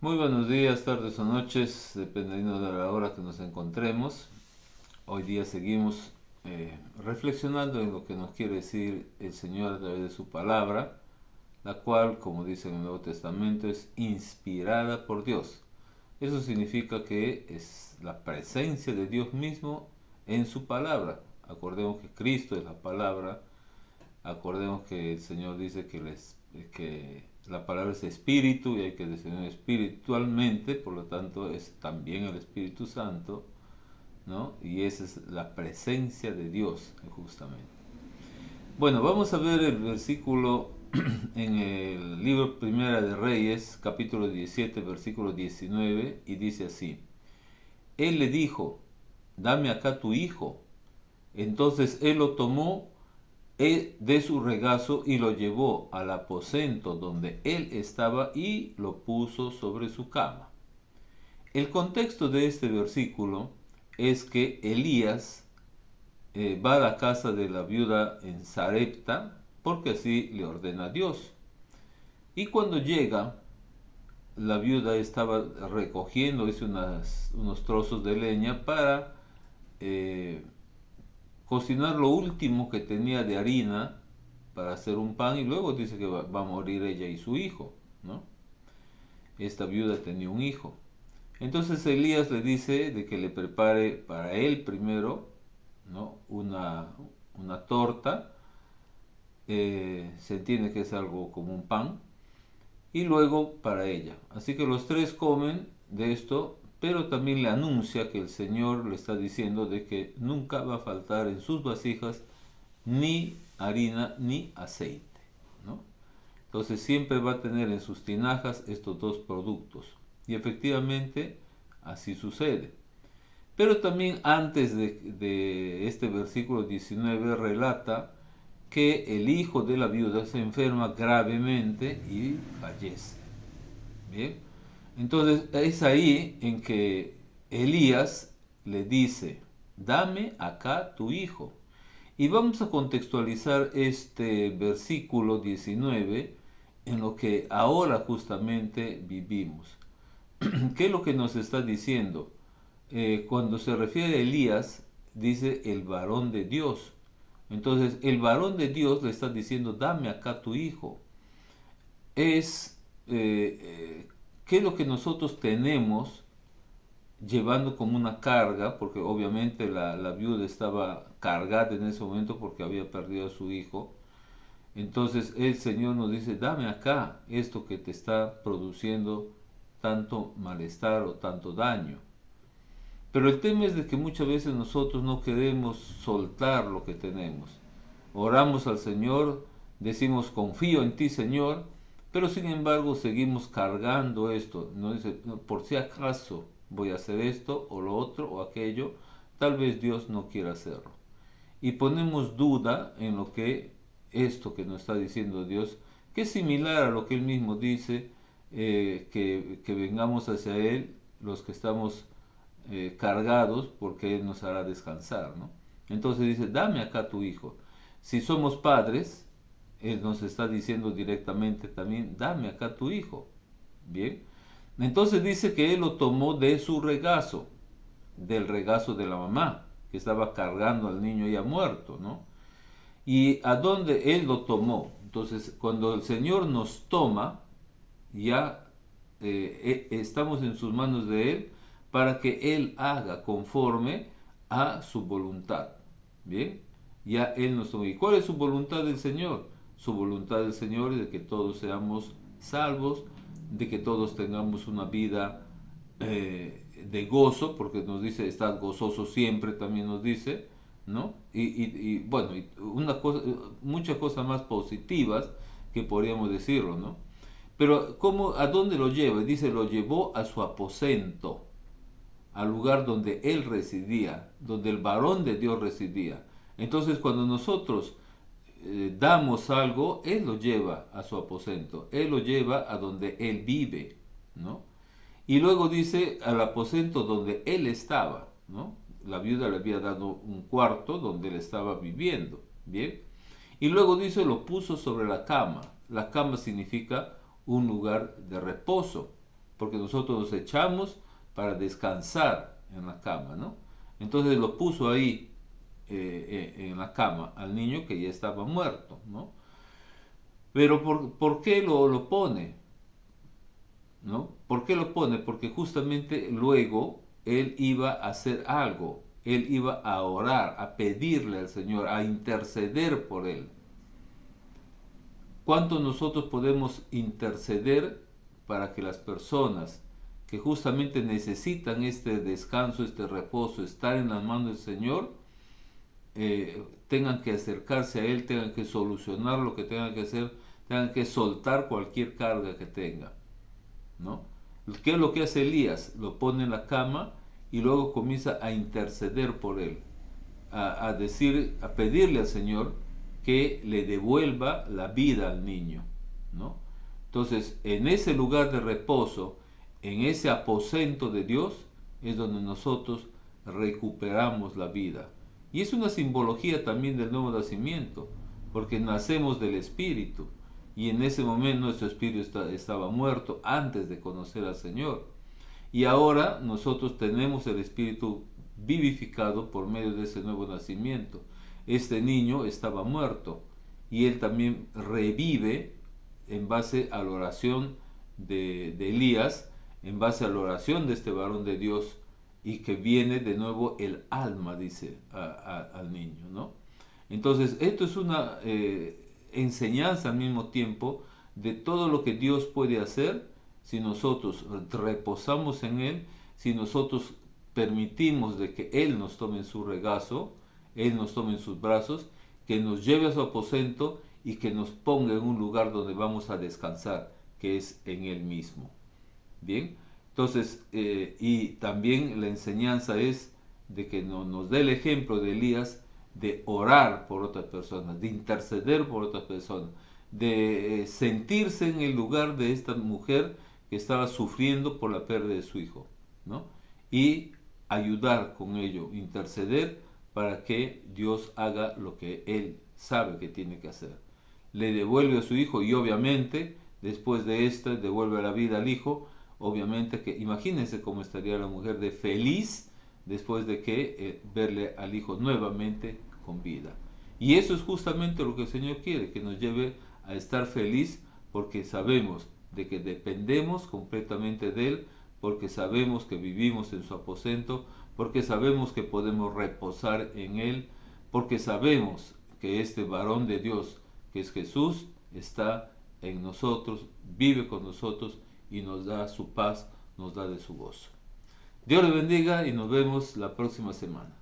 Muy buenos días, tardes o noches, dependiendo de la hora que nos encontremos. Hoy día seguimos reflexionando en lo que nos quiere decir el Señor a través de su palabra, la cual, como dice en el Nuevo Testamento, es inspirada por Dios. Eso significa que es la presencia de Dios mismo en su palabra. Acordemos que Cristo es la palabra. Acordemos que el Señor dice que la palabra es espíritu y hay que discernir espiritualmente, por lo tanto es también el Espíritu Santo, ¿no? Y esa es la presencia de Dios, justamente. Bueno, vamos a ver el versículo en el libro Primera de Reyes, capítulo 17, versículo 19, y dice así: Él le dijo, dame acá tu hijo. Entonces él lo tomó de su regazo y lo llevó al aposento donde él estaba y lo puso sobre su cama. El contexto de este versículo es que Elías va a la casa de la viuda en Sarepta porque así le ordena Dios. Y cuando llega, la viuda estaba recogiendo unos trozos de leña para eh, cocinar lo último que tenía de harina para hacer un pan, y luego dice que va a morir ella y su hijo, ¿no? Esta viuda tenía un hijo. Entonces Elías le dice de que le prepare para él primero, ¿no? Una torta, se entiende que es algo como un pan, y luego para ella. Así que los tres comen de esto, pero también le anuncia que el Señor le está diciendo de que nunca va a faltar en sus vasijas ni harina ni aceite, ¿no? Entonces siempre va a tener en sus tinajas estos dos productos. Y efectivamente así sucede. Pero también antes de este versículo 19 relata que el hijo de la viuda se enferma gravemente y fallece. Bien, entonces es ahí en que Elías le dice, dame acá tu hijo. Y vamos a contextualizar este versículo 19 en lo que ahora justamente vivimos. ¿Qué es lo que nos está diciendo? Cuando se refiere a Elías, dice el varón de Dios. Entonces, el varón de Dios le está diciendo, dame acá tu hijo. Es, ¿qué es lo que nosotros tenemos llevando como una carga? Porque obviamente la viuda estaba cargada en ese momento porque había perdido a su hijo. Entonces el Señor nos dice, dame acá esto que te está produciendo tanto malestar o tanto daño. Pero el tema es de que muchas veces nosotros no queremos soltar lo que tenemos. Oramos al Señor, decimos confío en ti, Señor, pero sin embargo seguimos cargando esto. No dice, "No, por si acaso voy a hacer esto o lo otro o aquello, tal vez Dios no quiera hacerlo". Y ponemos duda en lo que esto que nos está diciendo Dios, que es similar a lo que Él mismo dice, que vengamos hacia Él los que estamos cargados, porque Él nos hará descansar, ¿no? Entonces dice, dame acá tu hijo. Si somos padres, Él nos está diciendo directamente también, dame acá tu hijo. Bien. Entonces dice que Él lo tomó de su regazo, del regazo de la mamá, que estaba cargando al niño ya muerto, ¿no? ¿Y a dónde Él lo tomó? Entonces, cuando el Señor nos toma, ya estamos en sus manos de Él para que Él haga conforme a su voluntad. Bien, ya Él nos toma. ¿Y cuál es su voluntad del Señor? Su voluntad del Señor es de que todos seamos salvos, de que todos tengamos una vida de gozo, porque nos dice, estad gozoso siempre, también nos dice, ¿no? Bueno, muchas cosas más positivas que podríamos decirlo, ¿no? Pero ¿cómo, a dónde lo lleva? Dice, lo llevó a su aposento, al lugar donde él residía, donde el varón de Dios residía. Entonces, cuando nosotros damos algo, él lo lleva a su aposento, él lo lleva a donde él vive, ¿no? Y luego dice al aposento donde él estaba, ¿no? La viuda le había dado un cuarto donde él estaba viviendo, ¿bien? Y luego dice, lo puso sobre la cama. La cama significa un lugar de reposo. porque nosotros nos echamos para descansar en la cama, ¿no? Entonces lo puso ahí en la cama al niño que ya estaba muerto, ¿no? Pero ¿por qué lo pone? ¿No? ¿Por qué lo pone? Porque justamente luego él iba a hacer algo, él iba a orar, a pedirle al Señor, a interceder por él. ¿Cuánto nosotros podemos interceder para que las personas que justamente necesitan este descanso, este reposo, estar en las manos del Señor, tengan que acercarse a Él, tengan que solucionar lo que tengan que hacer, tengan que soltar cualquier carga que tengan, ¿no? ¿Qué es lo que hace Elías? Lo pone en la cama y luego comienza a interceder por él, a decir, a pedirle al Señor que le devuelva la vida al niño, ¿no? Entonces, en ese lugar de reposo, en ese aposento de Dios, es donde nosotros recuperamos la vida. Y es una simbología también del nuevo nacimiento, porque nacemos del Espíritu, y en ese momento nuestro espíritu estaba muerto antes de conocer al Señor. Y ahora nosotros tenemos el Espíritu vivificado por medio de ese nuevo nacimiento. Este niño estaba muerto y él también revive en base a la oración de Elías, en base a la oración de este varón de Dios, y que viene de nuevo el alma, dice, al niño, ¿no? Entonces, esto es una enseñanza al mismo tiempo de todo lo que Dios puede hacer si nosotros reposamos en Él, si nosotros permitimos de que Él nos tome en su regazo, Él nos tome en sus brazos, que nos lleve a su aposento y que nos ponga en un lugar donde vamos a descansar, que es en Él mismo. Bien, entonces, y también la enseñanza es de que nos dé el ejemplo de Elías, de orar por otras personas, de interceder por otras personas, de sentirse en el lugar de esta mujer que estaba sufriendo por la pérdida de su hijo, ¿no? Y ayudar con ello, interceder para que Dios haga lo que Él sabe que tiene que hacer. Le devuelve a su hijo y obviamente después de esto devuelve la vida al hijo. Obviamente que imagínense cómo estaría la mujer de feliz después de que verle al hijo nuevamente con vida. Y eso es justamente lo que el Señor quiere, que nos lleve a estar feliz porque sabemos de que dependemos completamente de Él, porque sabemos que vivimos en su aposento, porque sabemos que podemos reposar en Él, porque sabemos que este varón de Dios, que es Jesús, está en nosotros, vive con nosotros y nos da su paz, nos da de su gozo. Dios le bendiga y nos vemos la próxima semana.